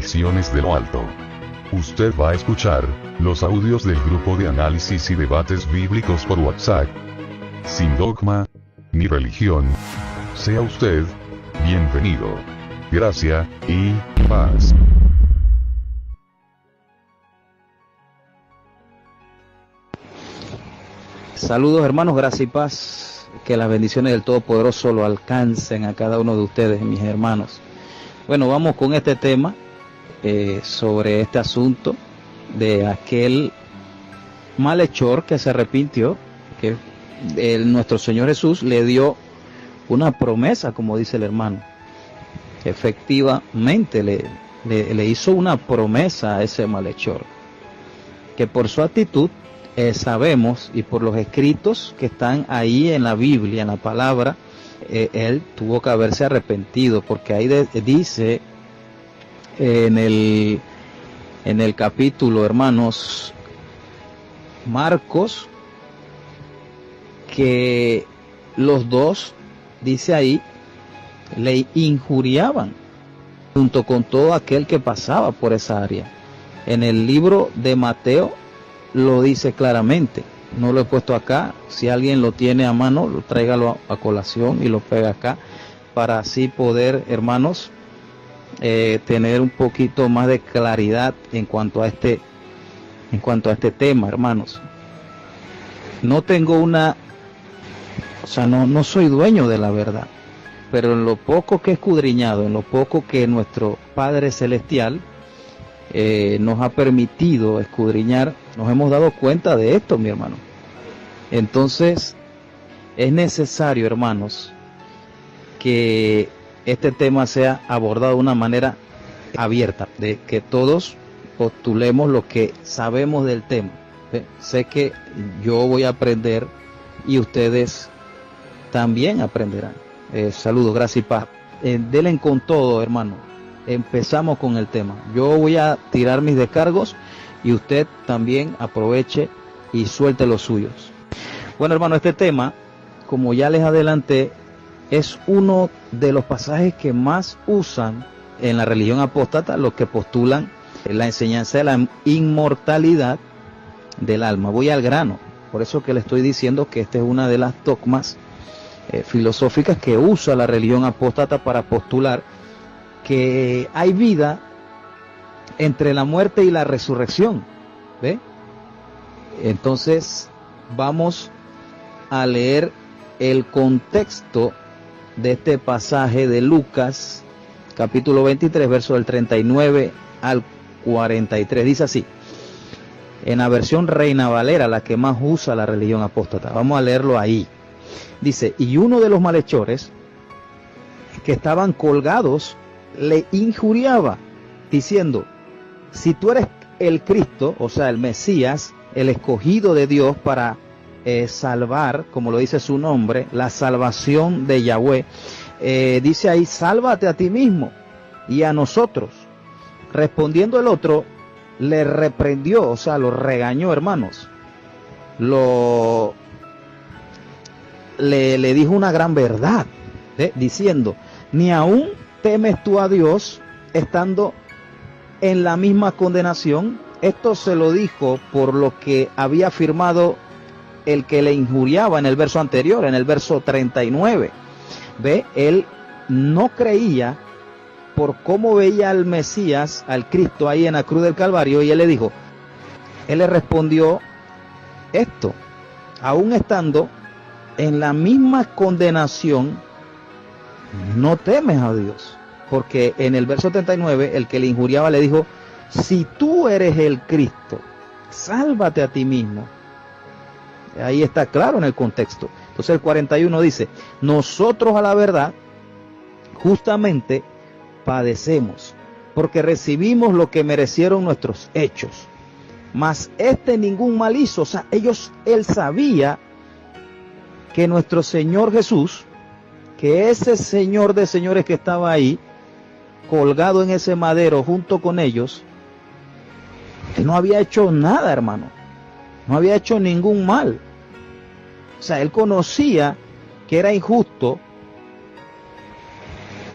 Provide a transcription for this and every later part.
bendiciones de lo alto. Usted va a escuchar los audios del grupo de análisis y debates bíblicos por WhatsApp. Sin dogma ni religión. Sea usted bienvenido. Gracia y paz. Saludos hermanos, gracia y paz. Que las bendiciones del Todopoderoso lo alcancen a cada uno de ustedes, mis hermanos. Bueno, vamos con este tema sobre este asunto de aquel malhechor que se arrepintió, que nuestro Señor Jesús le dio una promesa, como dice el hermano. Efectivamente le hizo una promesa a ese malhechor, que por su actitud sabemos, y por los escritos que están ahí en la Biblia, en la palabra, él tuvo que haberse arrepentido, porque ahí dice en el capítulo, hermanos, Marcos, que los dos, dice ahí, le injuriaban junto con todo aquel que pasaba por esa área. En el libro de Mateo lo dice claramente, no lo he puesto acá, si alguien lo tiene a mano, tráigalo a colación y lo pega acá, para así poder, hermanos, tener un poquito más de claridad en cuanto a este tema, hermanos. No tengo no soy dueño de la verdad, pero en lo poco que he escudriñado, en lo poco que nuestro Padre Celestial nos ha permitido escudriñar, nos hemos dado cuenta de esto, mi hermano. Entonces, es necesario, hermanos, que este tema sea abordado de una manera abierta, de que todos postulemos lo que sabemos del tema. Sé que yo voy a aprender y ustedes también aprenderán. Saludos, gracias y paz. Denle con todo, hermano. Empezamos con el tema. Yo voy a tirar mis descargos y usted también aproveche y suelte los suyos. Bueno, hermano, este tema, como ya les adelanté, es uno de los pasajes que más usan en la religión apóstata, los que postulan la enseñanza de la inmortalidad del alma. Voy al grano, por eso que le estoy diciendo que esta es una de las dogmas filosóficas que usa la religión apóstata para postular que hay vida entre la muerte y la resurrección. ¿Ve? Entonces vamos a leer el contexto de este pasaje de Lucas, capítulo 23, verso del 39 al 43. Dice así, en la versión Reina Valera, la que más usa la religión apóstata. Vamos a leerlo ahí. Dice, y uno de los malhechores que estaban colgados le injuriaba, diciendo, si tú eres el Cristo, o sea, el Mesías, el escogido de Dios para salvar, como lo dice su nombre, la salvación de Yahweh, dice ahí, sálvate a ti mismo y a nosotros. Respondiendo el otro, le reprendió, o sea, lo regañó, hermanos. Le dijo una gran verdad, diciendo, ni aún temes tú a Dios estando en la misma condenación. Esto se lo dijo por lo que había afirmado el que le injuriaba en el verso anterior, en el verso 39. Ve, él no creía por cómo veía al Mesías, al Cristo ahí en la cruz del Calvario, y él le respondió esto, aún estando en la misma condenación, no temes a Dios, porque en el verso 39 el que le injuriaba le dijo, si tú eres el Cristo, sálvate a ti mismo. Ahí está claro en el contexto. Entonces el 41 dice, nosotros a la verdad justamente padecemos, porque recibimos lo que merecieron nuestros hechos, mas ningún mal hizo. O sea, él sabía que nuestro Señor Jesús, que ese Señor de señores que estaba ahí, colgado en ese madero junto con ellos, él no había hecho nada, hermano. No había hecho ningún mal. O sea, él conocía que era injusto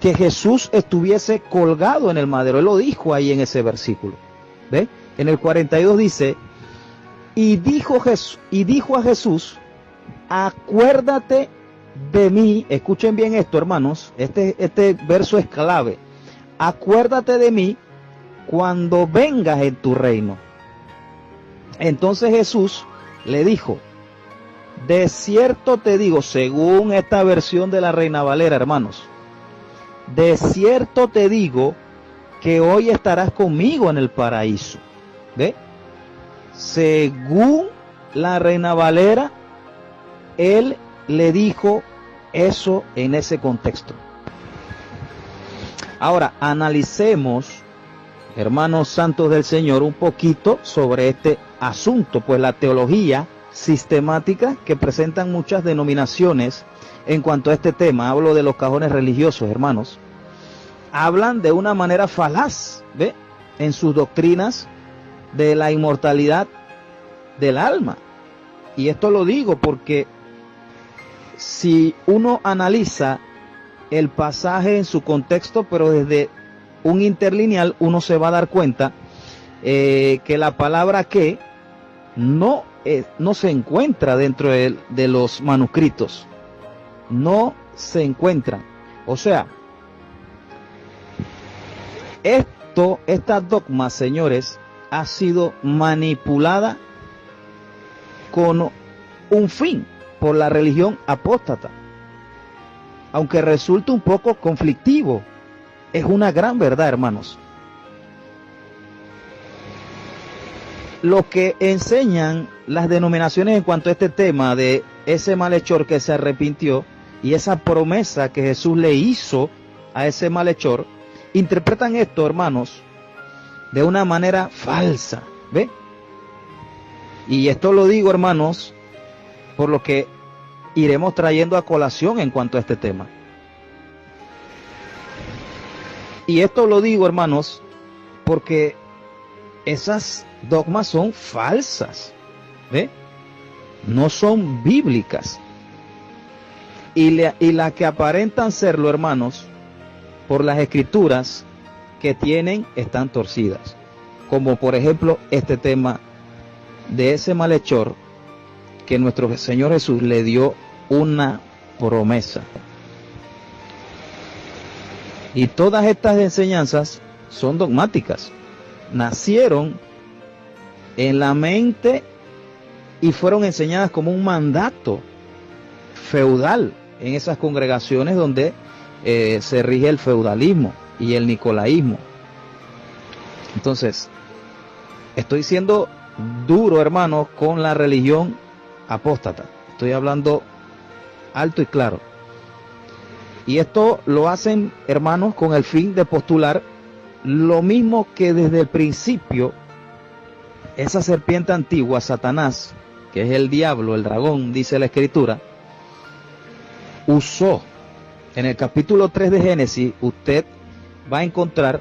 que Jesús estuviese colgado en el madero. Él lo dijo ahí en ese versículo. ¿Ve? En el 42 dice, y dijo a Jesús, acuérdate de mí. Escuchen bien esto, hermanos. Este verso es clave. Acuérdate de mí cuando vengas en tu reino. Entonces Jesús le dijo, de cierto te digo, según esta versión de la Reina Valera, hermanos, de cierto te digo que hoy estarás conmigo en el paraíso. ¿Ve? Según la Reina Valera, él le dijo eso en ese contexto. Ahora, analicemos, hermanos santos del Señor, un poquito sobre este asunto, pues la teología sistemática que presentan muchas denominaciones en cuanto a este tema, hablo de los cajones religiosos, hermanos, hablan de una manera falaz, ¿ve? En sus doctrinas de la inmortalidad del alma. Y esto lo digo porque si uno analiza el pasaje en su contexto, pero desde un interlineal, uno se va a dar cuenta que la palabra que no se encuentra dentro de los manuscritos. No se encuentran. O sea, esta dogma, señores, ha sido manipulada con un fin por la religión apóstata. Aunque resulte un poco conflictivo, es una gran verdad, hermanos. Lo que enseñan las denominaciones en cuanto a este tema de ese malhechor que se arrepintió y esa promesa que Jesús le hizo a ese malhechor, interpretan esto, hermanos, de una manera falsa, ¿ve? Y esto lo digo, hermanos, por lo que iremos trayendo a colación en cuanto a este tema. Y esto lo digo, hermanos, porque esas dogmas son falsas, ¿ve? No son bíblicas. Y la que aparentan serlo, hermanos, por las escrituras que tienen, están torcidas. Como por ejemplo este tema de ese malhechor que nuestro Señor Jesús le dio una promesa. Y todas estas enseñanzas son dogmáticas. Nacieron en la mente y fueron enseñadas como un mandato feudal en esas congregaciones donde se rige el feudalismo y el nicolaísmo. Entonces, estoy siendo duro, hermanos, con la religión apóstata. Estoy hablando alto y claro. Y esto lo hacen, hermanos, con el fin de postular lo mismo que desde el principio esa serpiente antigua, Satanás, que es el diablo, el dragón, dice la Escritura, usó. En el capítulo 3 de Génesis, usted va a encontrar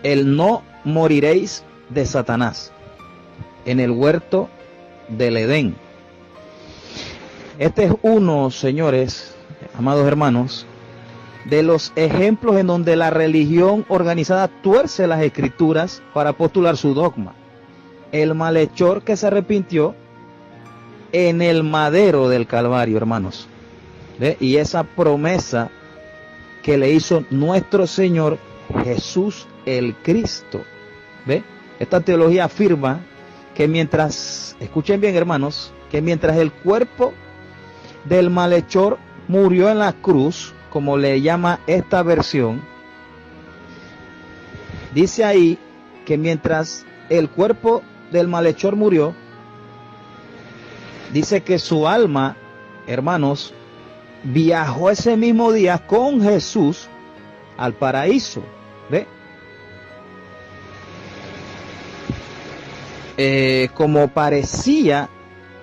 el no moriréis de Satanás en el huerto del Edén. Este es uno, señores, amados hermanos, de los ejemplos en donde la religión organizada tuerce las escrituras para postular su dogma. El malhechor que se arrepintió en el madero del Calvario, hermanos. ¿Ve? Y esa promesa que le hizo nuestro Señor Jesús el Cristo. ¿Ve? Esta teología afirma que mientras, escuchen bien, hermanos, que mientras el cuerpo del malhechor murió en la cruz, como le llama esta versión, dice ahí que mientras el cuerpo del malhechor murió, dice que su alma, hermanos, viajó ese mismo día con Jesús al paraíso. ¿Ve? Como parecía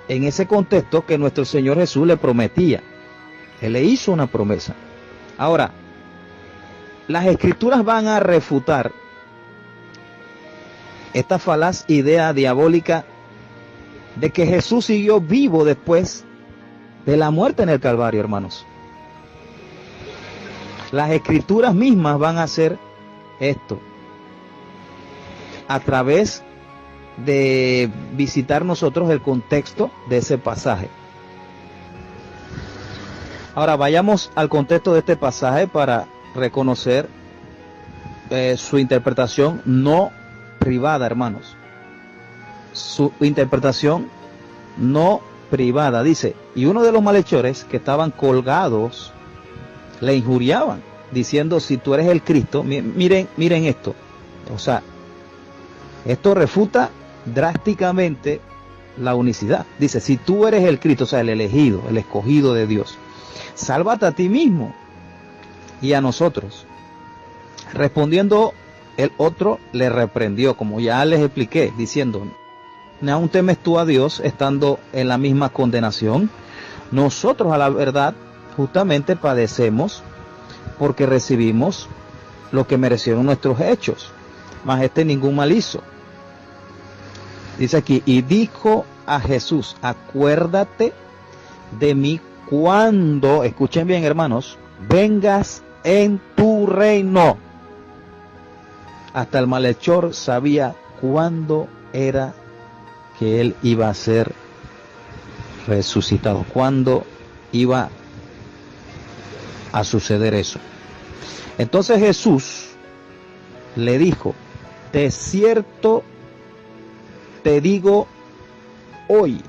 en ese contexto que nuestro Señor Jesús le prometía. Él le hizo una promesa. Ahora, las escrituras van a refutar esta falaz idea diabólica de que Jesús siguió vivo después de la muerte en el Calvario, hermanos. Las escrituras mismas van a hacer esto a través de visitar nosotros el contexto de ese pasaje. Ahora vayamos al contexto de este pasaje para reconocer su interpretación no privada, hermanos. Su interpretación no privada. Dice, y uno de los malhechores que estaban colgados le injuriaban, diciendo, si tú eres el Cristo, miren esto. O sea, esto refuta drásticamente la unicidad. Dice, si tú eres el Cristo, o sea, el elegido, el escogido de Dios, sálvate a ti mismo y a nosotros. Respondiendo, el otro le reprendió, como ya les expliqué, diciendo, ¿ni aún temes tú a Dios estando en la misma condenación? Nosotros a la verdad justamente padecemos porque recibimos lo que merecieron nuestros hechos, mas este ningún mal hizo. Dice aquí, y dijo a Jesús, acuérdate de mí cuando, escuchen bien hermanos, vengas en tu reino. Hasta el malhechor sabía cuándo era que él iba a ser resucitado, cuándo iba a suceder eso. Entonces Jesús le dijo, de cierto te digo hoy,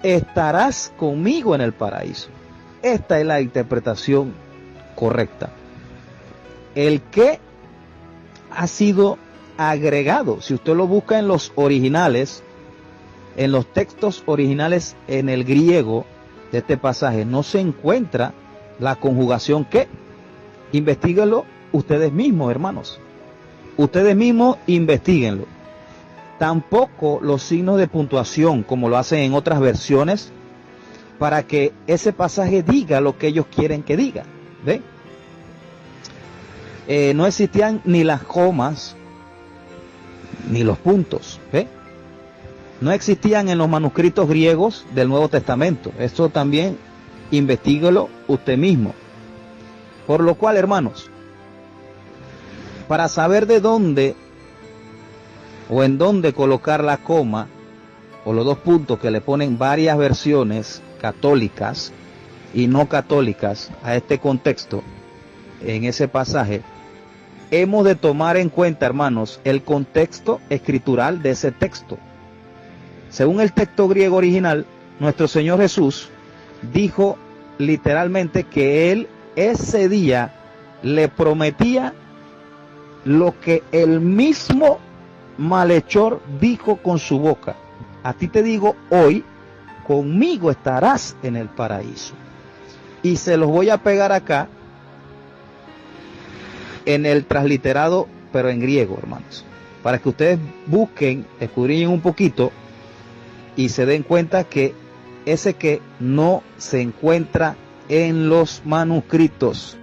estarás conmigo en el paraíso. Esta es la interpretación correcta. El que ha sido agregado, si usted lo busca en los originales, en los textos originales en el griego de este pasaje, no se encuentra la conjugación que. Investíguenlo ustedes mismos, hermanos. Ustedes mismos investíguenlo. Tampoco los signos de puntuación, como lo hacen en otras versiones, para que ese pasaje diga lo que ellos quieren que diga. ¿Ven? No existían ni las comas, ni los puntos. ¿Ve? No existían en los manuscritos griegos del Nuevo Testamento. Esto también investíguelo usted mismo. Por lo cual, hermanos, para saber de dónde o en dónde colocar la coma o los dos puntos que le ponen varias versiones católicas y no católicas a este contexto, en ese pasaje, hemos de tomar en cuenta, hermanos, el contexto escritural de ese texto. Según el texto griego original, nuestro Señor Jesús dijo literalmente que Él ese día le prometía lo que el mismo malhechor dijo con su boca. A ti te digo hoy, conmigo estarás en el paraíso. Y se los voy a pegar acá en el transliterado, pero en griego, hermanos, para que ustedes busquen, escudriñen un poquito y se den cuenta que ese que no se encuentra en los manuscritos.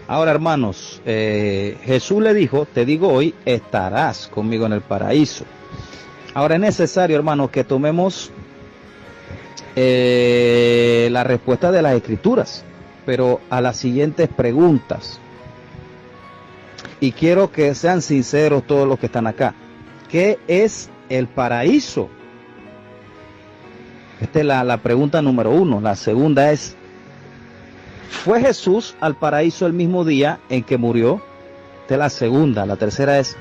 Ahora, hermanos, Jesús le dijo, te digo hoy, estarás conmigo en el paraíso. Ahora es necesario, hermanos, que tomemos la respuesta de las Escrituras, pero a las siguientes preguntas. Y quiero que sean sinceros todos los que están acá. ¿Qué es el paraíso? Esta es la pregunta número 1. La segunda es, ¿fue Jesús al paraíso el mismo día en que murió? Esta es la segunda. La tercera es,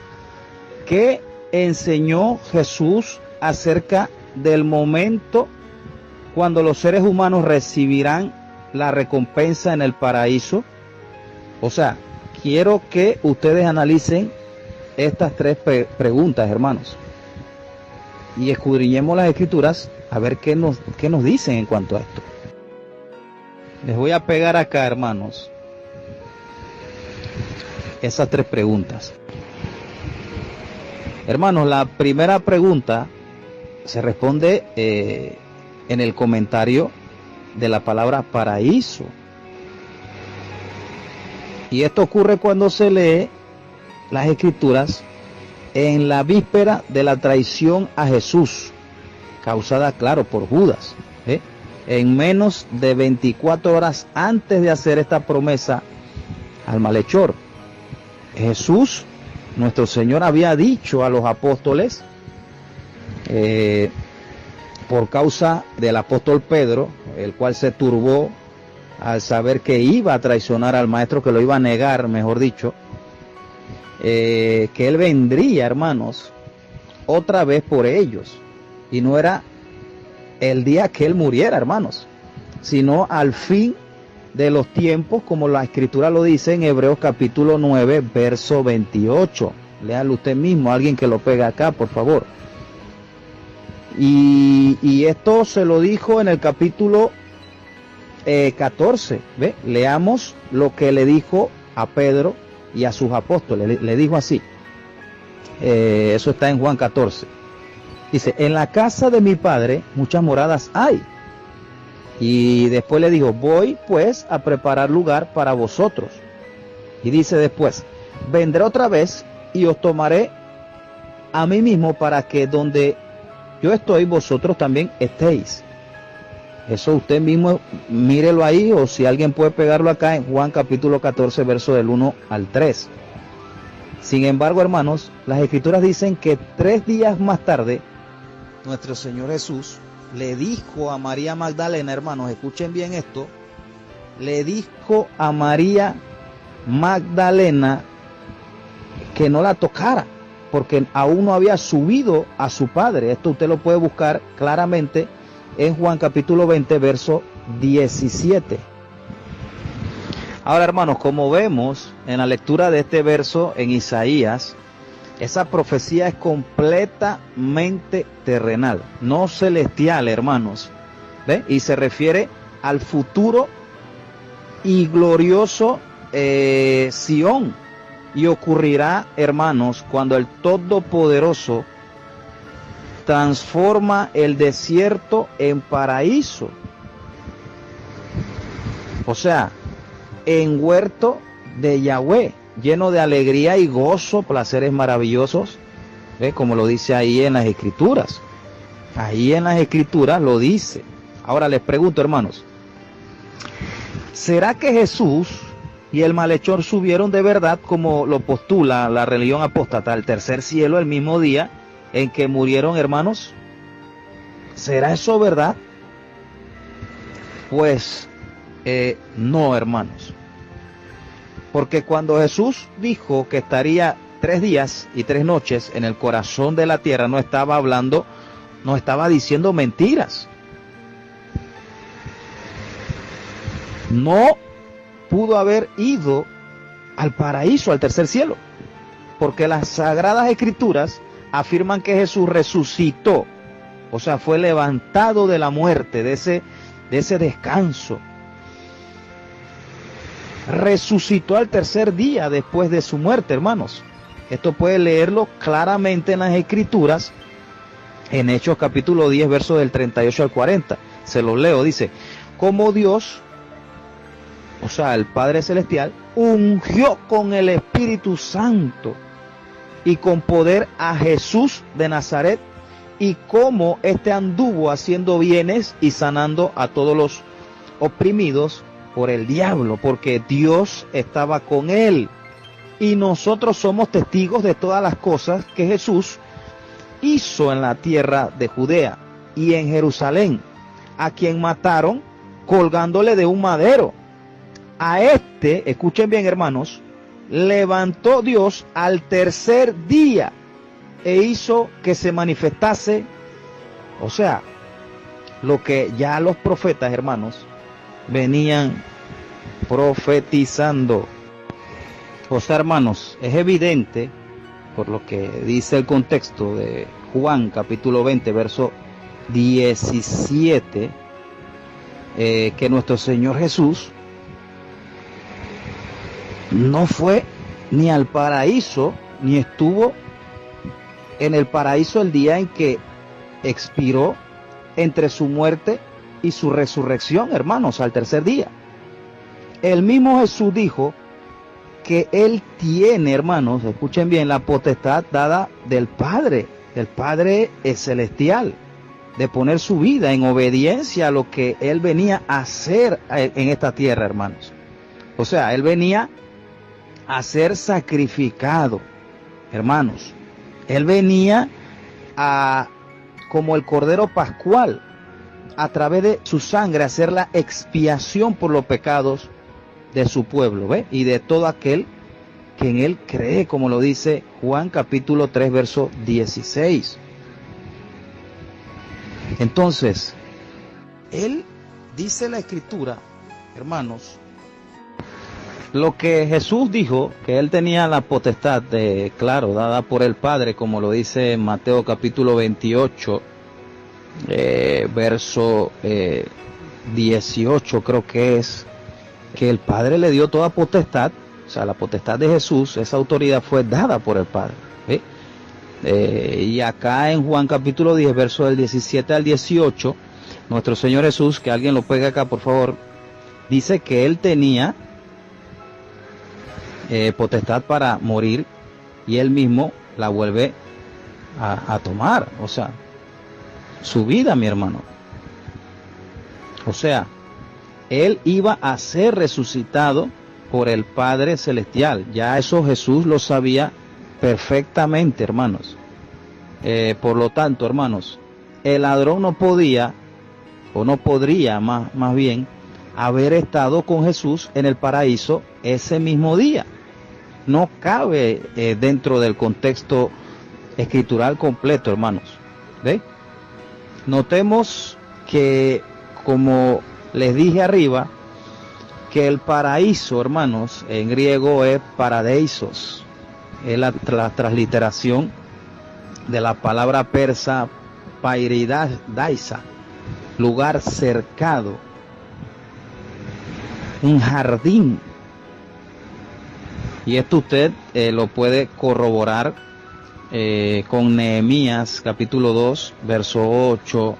¿qué enseñó Jesús acerca del momento cuando los seres humanos recibirán la recompensa en el paraíso? O sea, quiero que ustedes analicen estas tres preguntas, hermanos, y escudriñemos las Escrituras a ver qué nos dicen en cuanto a esto. Les voy a pegar acá, hermanos, esas tres preguntas. Hermanos, la primera pregunta se responde en el comentario de la palabra paraíso. Y esto ocurre cuando se lee las Escrituras en la víspera de la traición a Jesús, causada, claro, por Judas. en menos de 24 horas antes de hacer esta promesa al malhechor. Jesús, nuestro Señor, había dicho a los apóstoles, por causa del apóstol Pedro, el cual se turbó al saber que iba a traicionar al maestro, que lo iba a negar, mejor dicho, que él vendría, hermanos, otra vez por ellos, y no era el día que él muriera, hermanos, sino al fin de los tiempos, como la escritura lo dice en Hebreos capítulo 9, verso 28. Léalo usted mismo, alguien que lo pega acá, por favor. Y esto se lo dijo en el capítulo 14. ¿Ve? Leamos lo que le dijo a Pedro y a sus apóstoles. Le dijo así. Eso está en Juan 14. Dice, en la casa de mi padre muchas moradas hay. Y después le dijo, voy pues a preparar lugar para vosotros. Y dice después, vendré otra vez y os tomaré a mí mismo para que donde yo estoy, vosotros también estéis. Eso usted mismo mírelo ahí, o si alguien puede pegarlo acá en Juan capítulo 14, verso del 1 al 3. Sin embargo, hermanos, las escrituras dicen que 3 días más tarde, nuestro Señor Jesús le dijo a María Magdalena, hermanos, escuchen bien esto, le dijo a María Magdalena que no la tocara, porque aún no había subido a su padre. Esto usted lo puede buscar claramente en Juan capítulo 20, verso 17. Ahora, hermanos, como vemos en la lectura de este verso en Isaías, esa profecía es completamente terrenal, no celestial, hermanos. ¿Ve? Y se refiere al futuro y glorioso Sión. Y ocurrirá, hermanos, cuando el Todopoderoso transforma el desierto en paraíso. O sea, en huerto de Yahweh, lleno de alegría y gozo, placeres maravillosos, ¿ve? Como lo dice ahí en las Escrituras. Ahí en las Escrituras lo dice. Ahora les pregunto, hermanos, ¿será que Jesús y el malhechor subieron de verdad, como lo postula la religión apóstata, al tercer cielo el mismo día en que murieron, hermanos? ¿Será eso verdad? Pues no, hermanos. Porque cuando Jesús dijo que estaría 3 días y 3 noches en el corazón de la tierra, no estaba hablando, no estaba diciendo mentiras. No pudo haber ido al paraíso, al tercer cielo, porque las sagradas escrituras afirman que Jesús resucitó, o sea, fue levantado de la muerte, de ese descanso. Resucitó al tercer día después de su muerte, hermanos. Esto puede leerlo claramente en las escrituras, en Hechos capítulo 10, versos del 38 al 40. Se los leo, dice, como Dios, o sea, el Padre Celestial, ungió con el Espíritu Santo y con poder a Jesús de Nazaret, y cómo éste anduvo haciendo bienes y sanando a todos los oprimidos por el diablo, porque Dios estaba con él. Y nosotros somos testigos de todas las cosas que Jesús hizo en la tierra de Judea y en Jerusalén, a quien mataron colgándole de un madero. A este, escuchen bien, hermanos, levantó Dios al tercer día e hizo que se manifestase, o sea, lo que ya los profetas, hermanos, venían profetizando. O sea, hermanos, es evidente, por lo que dice el contexto de Juan capítulo 20, verso 17, que nuestro Señor Jesús no fue ni al paraíso, ni estuvo en el paraíso el día en que expiró, entre su muerte y su resurrección, hermanos, al tercer día. El mismo Jesús dijo que él tiene, hermanos, escuchen bien, la potestad dada del Padre es celestial. de poner su vida en obediencia a lo que él venía a hacer en esta tierra, hermanos. O sea, él venía a ser sacrificado, hermanos. Él venía como el Cordero Pascual, a través de su sangre, a hacer la expiación por los pecados de su pueblo, ¿ve? Y de todo aquel que en él cree, como lo dice Juan capítulo 3, verso 16. Entonces, él dice la Escritura, hermanos, lo que Jesús dijo, que él tenía la potestad claro, dada por el Padre, como lo dice Mateo capítulo 28, verso 18 creo que es, que el Padre le dio toda potestad, o sea, la potestad de Jesús, esa autoridad fue dada por el Padre, ¿sí? Y acá en Juan capítulo 10, verso del 17 al 18, nuestro Señor Jesús, que alguien lo pegue acá por favor, dice que él tenía potestad para morir y él mismo la vuelve a tomar, o sea, su vida, mi hermano. O sea, él iba a ser resucitado por el Padre Celestial. Ya eso Jesús lo sabía perfectamente, hermanos. Por lo tanto, hermanos, el ladrón no podía, o no podría más bien, haber estado con Jesús en el paraíso ese mismo día. No cabe dentro del contexto escritural completo, hermanos. ¿Ve? Notemos que, como les dije arriba, que el paraíso, hermanos, en griego es paradeisos. Es la transliteración de la palabra persa pairidaisa, lugar cercado, un jardín. Y esto usted lo puede corroborar con Nehemías capítulo 2, verso 8,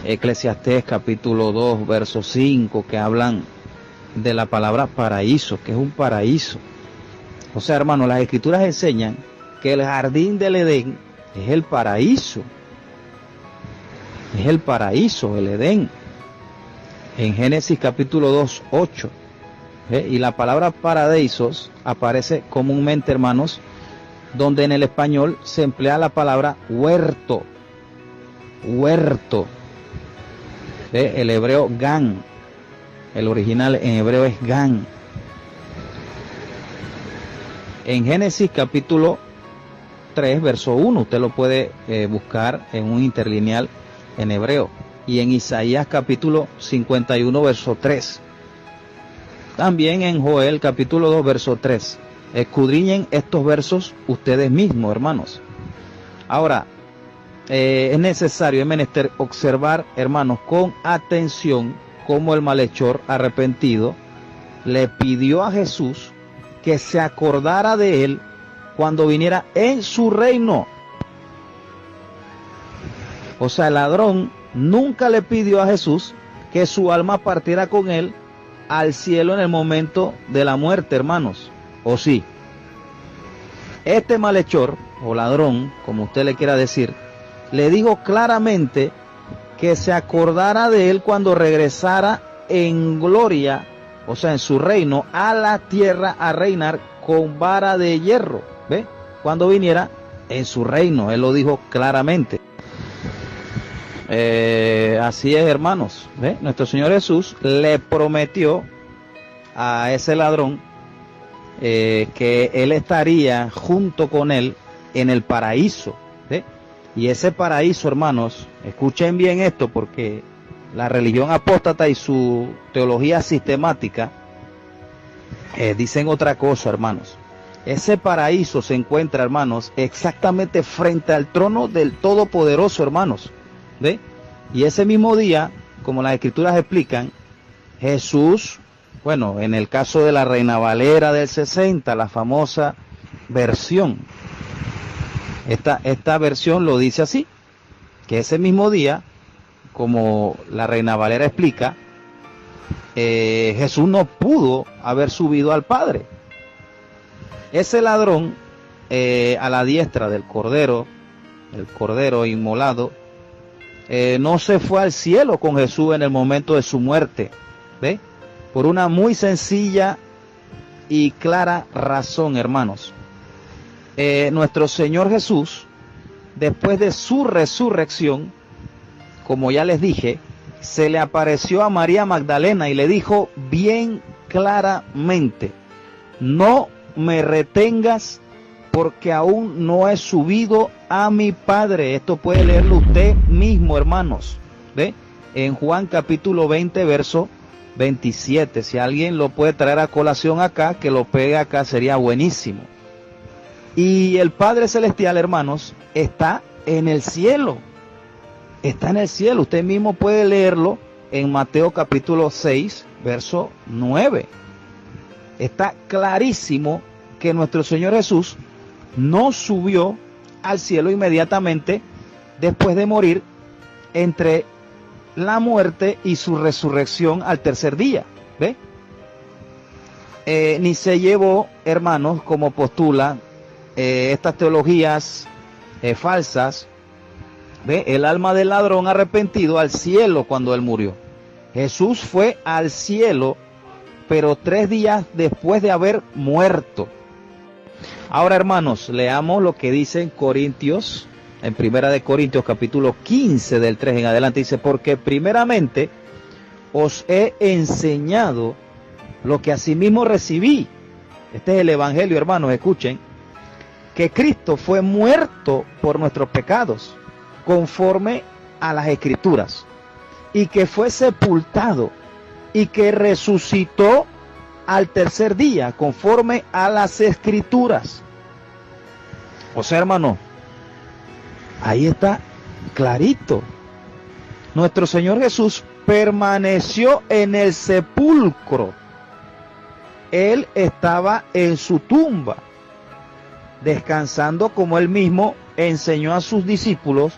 Eclesiastés capítulo 2, verso 5, que hablan de la palabra paraíso, que es un paraíso. O sea, hermano, las escrituras enseñan que el jardín del Edén es el paraíso. Es el paraíso, el Edén. En Génesis capítulo 2, 8. Y la palabra paradeisos aparece comúnmente, hermanos, donde en el español se emplea la palabra huerto. Huerto. El hebreo gan. El original en hebreo es gan. En Génesis capítulo 3, verso 1, usted lo puede buscar en un interlineal en hebreo. Y en Isaías capítulo 51, verso 3. También en Joel capítulo 2, verso 3. Escudriñen estos versos ustedes mismos, hermanos. Ahora, es necesario, es menester observar, hermanos, con atención cómo el malhechor arrepentido le pidió a Jesús que se acordara de él cuando viniera en su reino. O sea, el ladrón nunca le pidió a Jesús que su alma partiera con él al cielo en el momento de la muerte, hermanos. ¿O sí? Este malhechor, o ladrón, como usted le quiera decir, le dijo claramente que se acordara de él cuando regresara en gloria, o sea, en su reino, a la tierra a reinar con vara de hierro. ¿Ve? Cuando viniera en su reino, él lo dijo claramente. Así es, hermanos. ¿Ve? Nuestro Señor Jesús le prometió a ese ladrón que él estaría junto con él en el paraíso. ¿Ve? Y ese paraíso, hermanos, escuchen bien esto, porque la religión apóstata y su teología sistemática dicen otra cosa, hermanos. Ese paraíso se encuentra, hermanos, exactamente frente al trono del Todopoderoso, hermanos. ¿Ve? Y ese mismo día, como las escrituras explican, Jesús, bueno, en el caso de la Reina Valera del 60, la famosa versión, esta versión lo dice así, que ese mismo día, como la Reina Valera explica, Jesús no pudo haber subido al Padre. Ese ladrón a la diestra del Cordero, el Cordero inmolado, no se fue al cielo con Jesús en el momento de su muerte, ¿ve? Por una muy sencilla y clara razón, hermanos. Nuestro Señor Jesús, después de su resurrección, como ya les dije, se le apareció a María Magdalena y le dijo bien claramente: no me retengas, porque aún no he subido a mi Padre. Esto puede leerlo usted mismo, hermanos, ¿ve? En Juan capítulo 20, verso 27. Si alguien lo puede traer a colación acá, que lo pegue acá, sería buenísimo. Y el Padre Celestial, hermanos, está en el cielo. Está en el cielo. Usted mismo puede leerlo en Mateo capítulo 6, verso 9. Está clarísimo que nuestro Señor Jesús no subió al cielo inmediatamente después de morir, entre la muerte y su resurrección al tercer día, ¿ve? Ni se llevó, hermanos, como postula estas teologías falsas, ¿ve?, el alma del ladrón arrepentido al cielo cuando él murió. Jesús fue al cielo, pero 3 días después de haber muerto. Ahora, hermanos, leamos lo que dice en Corintios, en Primera de Corintios, capítulo 15, del 3 en adelante. Dice: porque primeramente os he enseñado lo que asimismo recibí. Este es el Evangelio, hermanos, escuchen. Que Cristo fue muerto por nuestros pecados, conforme a las Escrituras, y que fue sepultado, y que resucitó al tercer día, conforme a las Escrituras. O sea, hermano, ahí está clarito. Nuestro Señor Jesús permaneció en el sepulcro. Él estaba en su tumba, descansando, como él mismo enseñó a sus discípulos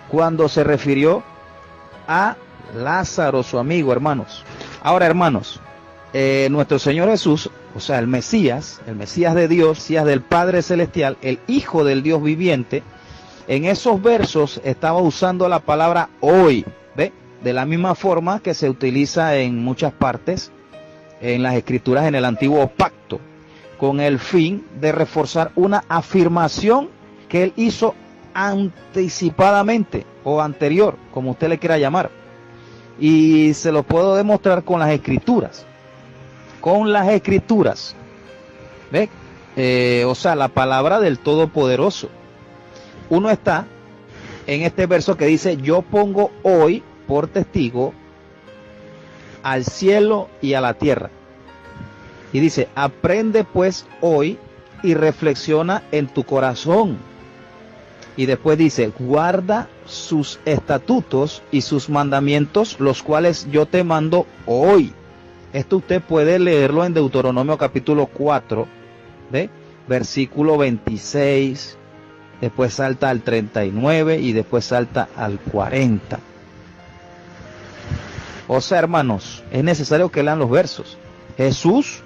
cuando se refirió a Lázaro, su amigo, hermanos. Ahora, hermanos, nuestro Señor Jesús, o sea, el Mesías de Dios, Mesías del Padre Celestial, el Hijo del Dios viviente, en esos versos estaba usando la palabra hoy, ¿ve? De la misma forma que se utiliza en muchas partes en las Escrituras en el Antiguo Pacto, con el fin de reforzar una afirmación que él hizo anticipadamente o anterior, como usted le quiera llamar. Y se lo puedo demostrar con las Escrituras. Con las Escrituras. ¿Ve? O sea, la palabra del Todopoderoso. Uno está en este verso que dice: yo pongo hoy por testigo al cielo y a la tierra. Y dice: aprende pues hoy y reflexiona en tu corazón. Y después dice: guarda sus estatutos y sus mandamientos, los cuales yo te mando hoy. Esto usted puede leerlo en Deuteronomio capítulo 4, ¿ve? Versículo 26, después salta al 39 y después salta al 40. O sea, hermanos, es necesario que lean los versos. Jesús,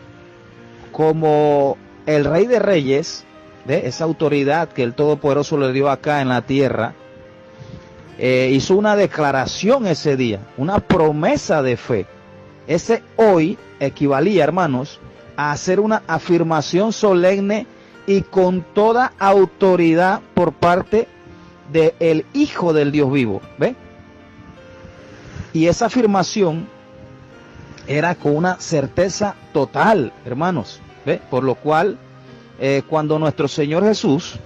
como el Rey de Reyes, de esa autoridad que el Todopoderoso le dio acá en la tierra, hizo una declaración ese día, una promesa de fe. Ese hoy equivalía, hermanos, a hacer una afirmación solemne y con toda autoridad por parte del Hijo del Dios vivo, ¿ve? Y esa afirmación era con una certeza total, hermanos, ¿ve? Por lo cual, cuando nuestro Señor Jesús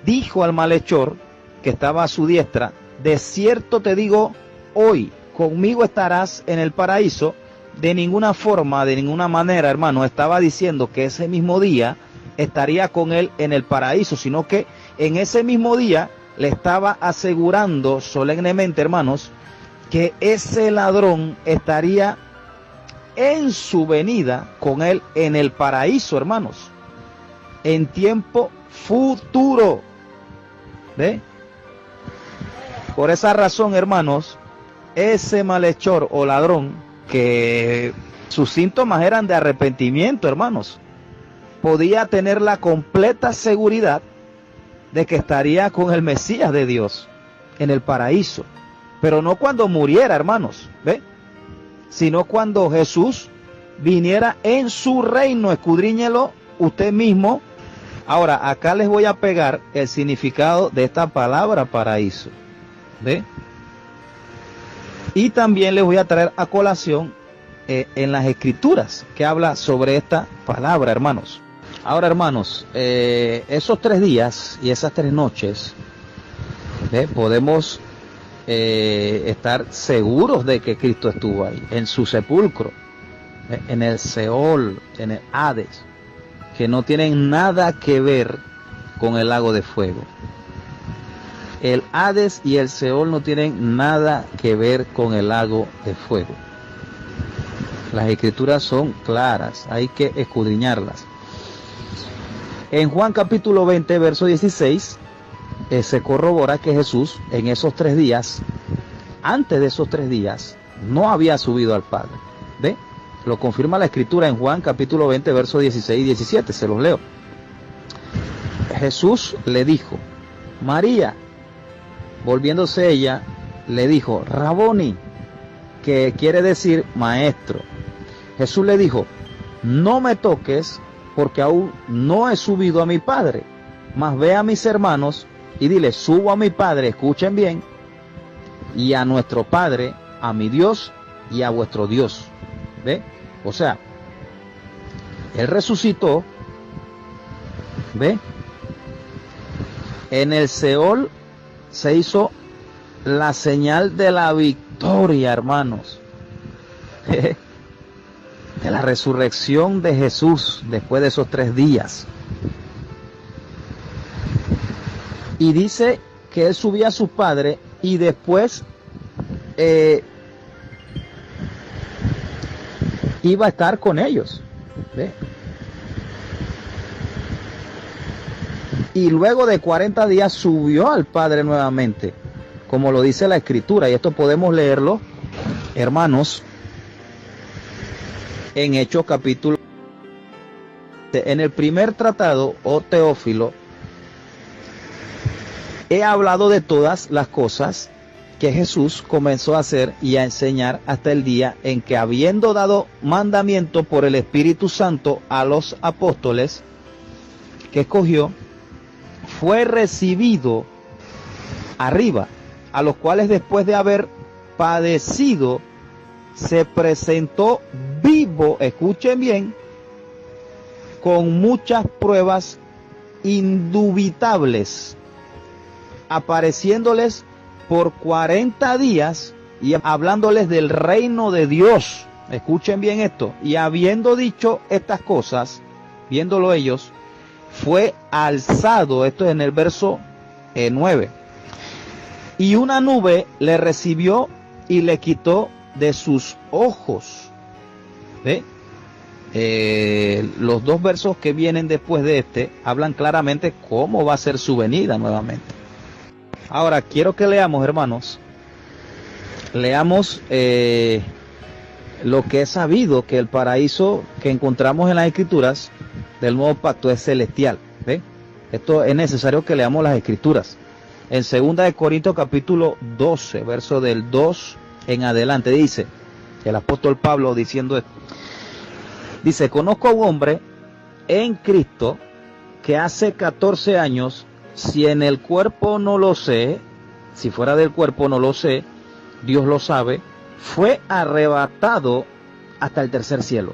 dijo al malhechor que estaba a su diestra: de cierto te digo, hoy conmigo estarás en el paraíso, de ninguna forma, de ninguna manera, hermano, estaba diciendo que ese mismo día estaría con él en el paraíso, sino que en ese mismo día le estaba asegurando solemnemente, hermanos, que ese ladrón estaría en su venida con él en el paraíso, hermanos, en tiempo futuro. ¿Ve? Por esa razón, hermanos, ese malhechor o ladrón, que sus síntomas eran de arrepentimiento, hermanos, podía tener la completa seguridad de que estaría con el Mesías de Dios en el paraíso, pero no cuando muriera, hermanos, ¿ve? Sino cuando Jesús viniera en su reino. Escudriñelo usted mismo. Ahora, acá les voy a pegar el significado de esta palabra paraíso, ¿ve? Y también les voy a traer a colación en las escrituras que habla sobre esta palabra, hermanos. Ahora, hermanos, esos 3 días y esas 3 noches, podemos estar seguros de que Cristo estuvo ahí, en su sepulcro, en el Seol, en el Hades, que no tienen nada que ver con el lago de fuego. El Hades y el Seol no tienen nada que ver con el lago de fuego. Las escrituras son claras, hay que escudriñarlas. En Juan capítulo 20, verso 16, se corrobora que Jesús en esos 3 días, antes de esos 3 días, no había subido al Padre. ¿Ve? Lo confirma la escritura en Juan capítulo 20, verso 16 y 17, se los leo. Jesús le dijo, María. Volviéndose ella, le dijo, Raboni, que quiere decir maestro. Jesús le dijo, no me toques, porque aún no he subido a mi Padre, mas ve a mis hermanos y dile, subo a mi Padre, escuchen bien, y a nuestro Padre, a mi Dios y a vuestro Dios. ¿Ve? O sea, Él resucitó, ¿ve? En el Seol se hizo la señal de la victoria, hermanos. De la resurrección de Jesús después de esos 3 días. Y dice que Él subía a su Padre y después iba a estar con ellos. ¿Ve? Y luego de 40 días subió al Padre nuevamente, como lo dice la Escritura. Y esto podemos leerlo, hermanos, en Hechos capítulo. En el primer tratado, oh Teófilo, he hablado de todas las cosas que Jesús comenzó a hacer y a enseñar hasta el día en que, habiendo dado mandamiento por el Espíritu Santo a los apóstoles que escogió, fue recibido arriba, a los cuales después de haber padecido, se presentó vivo, escuchen bien, con muchas pruebas indubitables, apareciéndoles por 40 días y hablándoles del reino de Dios. Escuchen bien esto. Y habiendo dicho estas cosas, viéndolo ellos, fue alzado, esto es en el verso 9, y una nube le recibió y le quitó de sus ojos. ¿Ve? Los 2 versos que vienen después de este hablan claramente cómo va a ser su venida nuevamente. Ahora quiero que leamos, hermanos, leamos lo que es sabido, que el paraíso que encontramos en las Escrituras del Nuevo Pacto es celestial. ¿Ve? Esto es necesario que leamos las Escrituras. En 2 de Corintios capítulo 12, verso del 2 en adelante, dice el apóstol Pablo diciendo esto. Dice, conozco a un hombre en Cristo que hace 14 años, si en el cuerpo no lo sé, si fuera del cuerpo no lo sé, Dios lo sabe, fue arrebatado hasta el tercer cielo.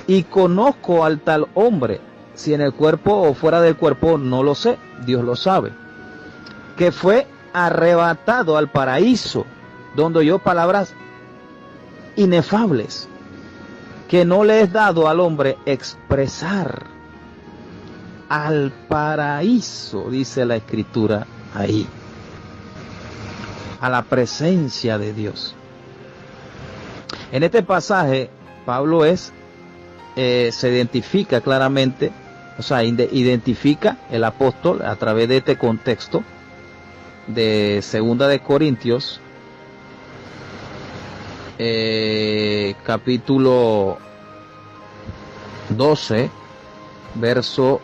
Y conozco al tal hombre, si en el cuerpo o fuera del cuerpo no lo sé, Dios lo sabe, que fue arrebatado al paraíso, donde oyó palabras inefables, que no le es dado al hombre expresar. Al paraíso, dice la Escritura ahí, a la presencia de Dios. En este pasaje, Pablo se identifica claramente, o sea, identifica el apóstol a través de este contexto de 2 de Corintios, capítulo 12, verso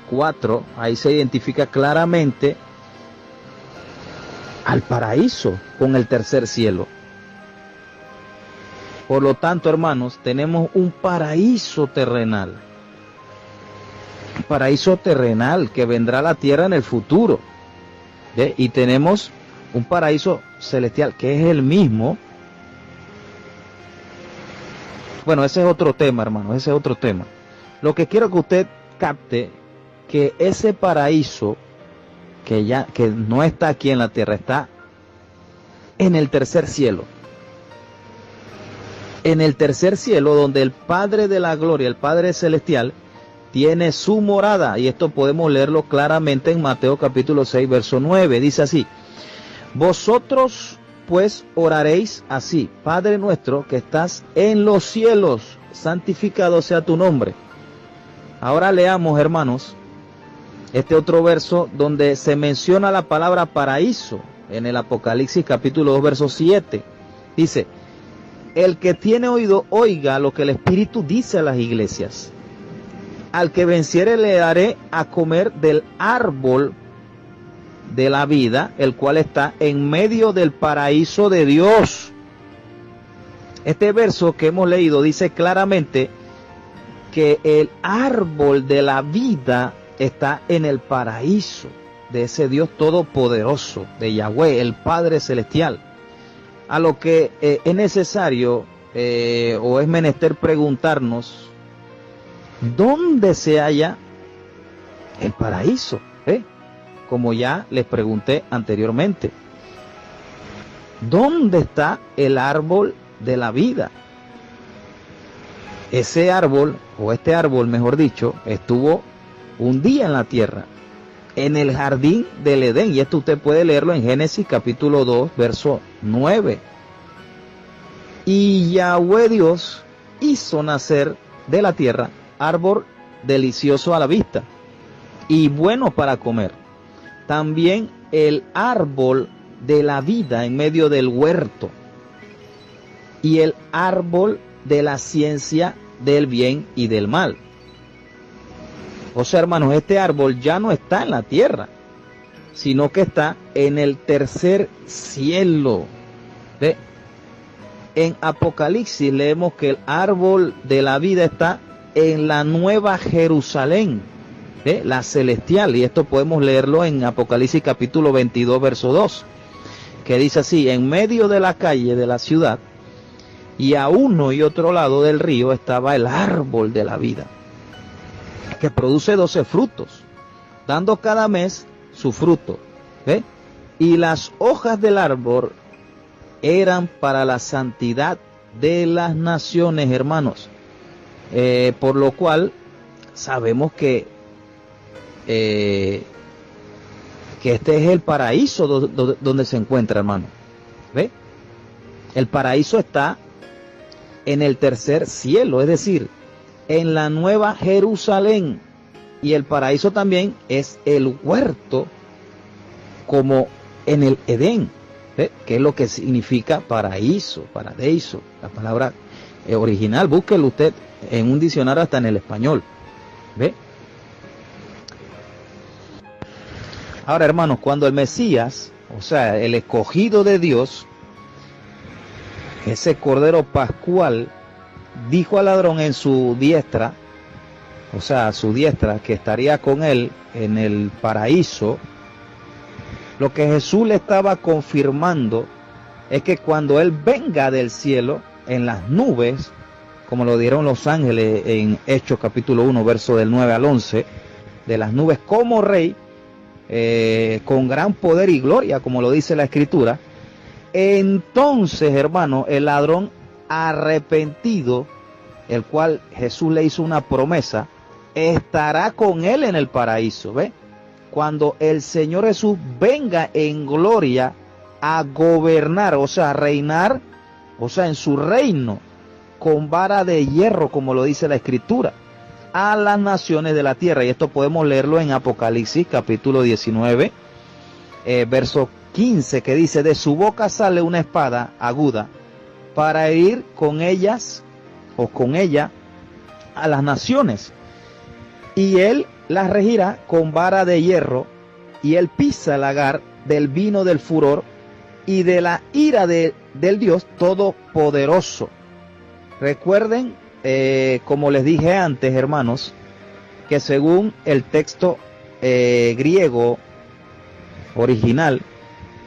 4, ahí se identifica claramente al paraíso con el tercer cielo. Por lo tanto, hermanos, tenemos un paraíso terrenal. Un paraíso terrenal que vendrá a la tierra en el futuro. ¿Ve? Y tenemos un paraíso celestial que es el mismo. Bueno, ese es otro tema, hermano, ese es otro tema. Lo que quiero que usted capte, que ese paraíso que no está aquí en la tierra, está en el tercer cielo. En el tercer cielo, donde el Padre de la gloria, el Padre celestial, tiene su morada. Y esto podemos leerlo claramente en Mateo capítulo 6, verso 9. Dice así: vosotros pues oraréis así: Padre nuestro que estás en los cielos, santificado sea tu nombre. Ahora leamos, hermanos, este otro verso donde se menciona la palabra paraíso en el Apocalipsis capítulo 2, verso 7. Dice: el que tiene oído, oiga lo que el Espíritu dice a las iglesias. Al que venciere le daré a comer del árbol de la vida, el cual está en medio del paraíso de Dios. Este verso que hemos leído dice claramente que el árbol de la vida está en el paraíso de ese Dios todopoderoso, de Yahweh, el Padre celestial. A lo que es necesario o es menester preguntarnos: ¿dónde se halla el paraíso? Como ya les pregunté anteriormente, ¿dónde está el árbol de la vida? Ese árbol, o este árbol mejor dicho, estuvo un día en la tierra, en el jardín del Edén, y esto usted puede leerlo en Génesis capítulo 2, verso 9. Y Yahweh Dios hizo nacer de la tierra árbol delicioso a la vista y bueno para comer. También el árbol de la vida en medio del huerto y el árbol de la ciencia del bien y del mal. O sea, hermanos, este árbol ya no está en la tierra, sino que está en el tercer cielo. ¿Ve? En Apocalipsis leemos que el árbol de la vida está en la nueva Jerusalén, ¿ve? La celestial, y esto podemos leerlo en Apocalipsis capítulo 22, verso 2, que dice así: en medio de la calle de la ciudad y a uno y otro lado del río estaba el árbol de la vida, que produce 12 frutos, dando cada mes su fruto, ¿ve? Y las hojas del árbol eran para la santidad de las naciones, hermanos. Por lo cual sabemos que este es el paraíso donde se encuentra, hermano. ¿Ve? El paraíso está en el tercer cielo, es decir, en la nueva Jerusalén. Y el paraíso también es el huerto, como en el Edén, ¿ve? Que es lo que significa paraíso, paradeiso, la palabra original. Búsquelo usted en un diccionario, hasta en el español. ¿Ve? Ahora, hermanos, cuando el Mesías, o sea, el escogido de Dios, ese Cordero Pascual, dijo al ladrón en su diestra, o sea, a su diestra, que estaría con él en el paraíso, lo que Jesús le estaba confirmando es que cuando él venga del cielo en las nubes, como lo dieron los ángeles en Hechos capítulo 1, verso del 9 al 11, de las nubes como rey, con gran poder y gloria, como lo dice la Escritura, entonces, hermano, el ladrón arrepentido, el cual Jesús le hizo una promesa, estará con él en el paraíso, ¿ve? Cuando el Señor Jesús venga en gloria a gobernar, o sea, a reinar, o sea, en su reino, con vara de hierro, como lo dice la Escritura, a las naciones de la tierra. Y esto podemos leerlo en Apocalipsis capítulo 19, verso 15, que dice: de su boca sale una espada aguda para herir con ellas o con ella a las naciones, y él las regirá con vara de hierro, y él pisa el lagar del vino del furor y de la ira del Dios Todopoderoso. Recuerden, como les dije antes, hermanos, que según el texto griego original,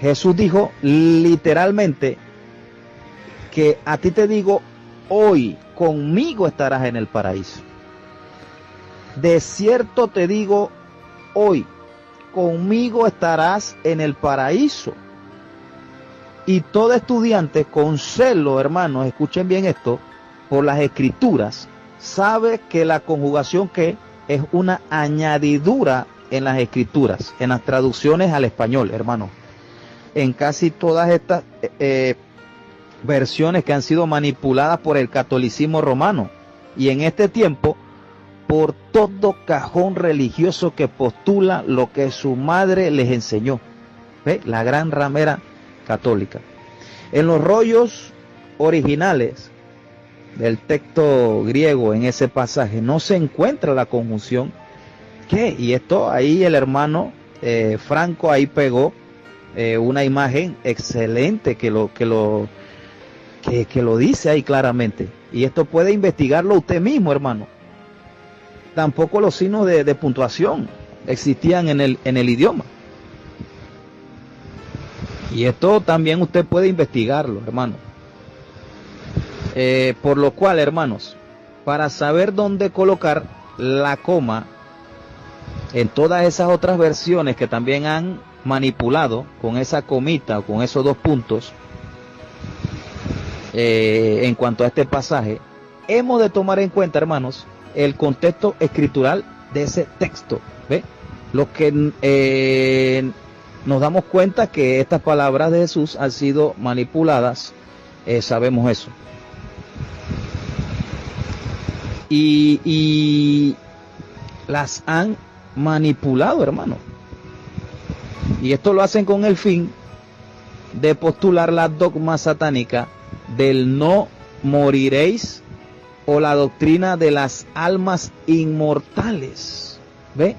Jesús dijo literalmente que a ti te digo, hoy conmigo estarás en el paraíso. De cierto te digo, hoy conmigo estarás en el paraíso. Y todo estudiante con celo, hermanos, escuchen bien esto, por las escrituras, sabe que la conjugación que es una añadidura en las escrituras, en las traducciones al español, hermanos. En casi todas estas versiones que han sido manipuladas por el catolicismo romano. Y en este tiempo, por todo cajón religioso que postula lo que su madre les enseñó. ¿Ve? La gran ramera católica. En los rollos originales del texto griego, en ese pasaje, no se encuentra la conjunción ¿qué? Y esto ahí el hermano Franco ahí pegó una imagen excelente que lo dice ahí claramente. Y esto puede investigarlo usted mismo, hermano. Tampoco los signos de puntuación existían en el idioma. Y esto también usted puede investigarlo, hermano. Por lo cual, hermanos, para saber dónde colocar la coma en todas esas otras versiones que también han manipulado con esa comita o con esos dos puntos, en cuanto a este pasaje, hemos de tomar en cuenta, hermanos, el contexto escritural de ese texto. ¿Ve? Lo que nos damos cuenta que estas palabras de Jesús han sido manipuladas, sabemos eso. Y las han manipulado, hermano. Y esto lo hacen con el fin de postular la dogma satánica del no moriréis o la doctrina de las almas inmortales. ¿Ve?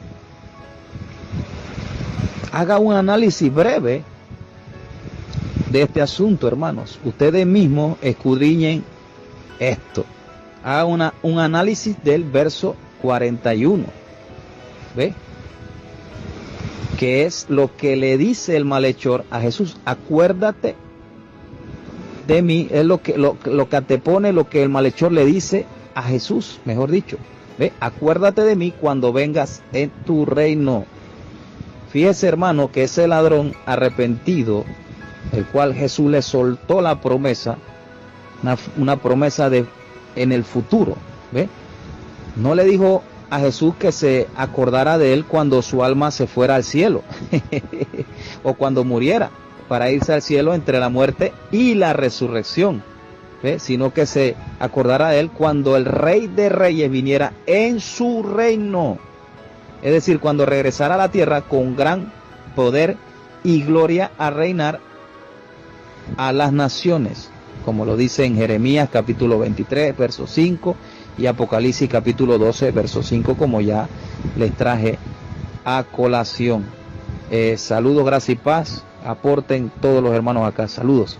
Haga un análisis breve de este asunto, hermanos. Ustedes mismos escudriñen esto. Haga un análisis del verso 41. ¿Ve? Que es lo que le dice el malhechor a Jesús. Acuérdate de mí. Es lo que antepone lo que el malhechor le dice a Jesús, mejor dicho. ¿Ve? Acuérdate de mí cuando vengas en tu reino. Fíjese, hermano, que ese ladrón arrepentido, el cual Jesús le soltó la promesa, una promesa en el futuro. ¿Ve? No le dijo a Jesús que se acordara de él cuando su alma se fuera al cielo o cuando muriera para irse al cielo entre la muerte y la resurrección. ¿Ve? Sino que se acordara de él cuando el Rey de Reyes viniera en su reino, es decir, cuando regresara a la tierra con gran poder y gloria a reinar a las naciones, como lo dice en Jeremías capítulo 23 verso 5 y Apocalipsis capítulo 12 verso 5, como ya les traje a colación. Saludos, gracia y paz. Aporten todos los hermanos acá. Saludos.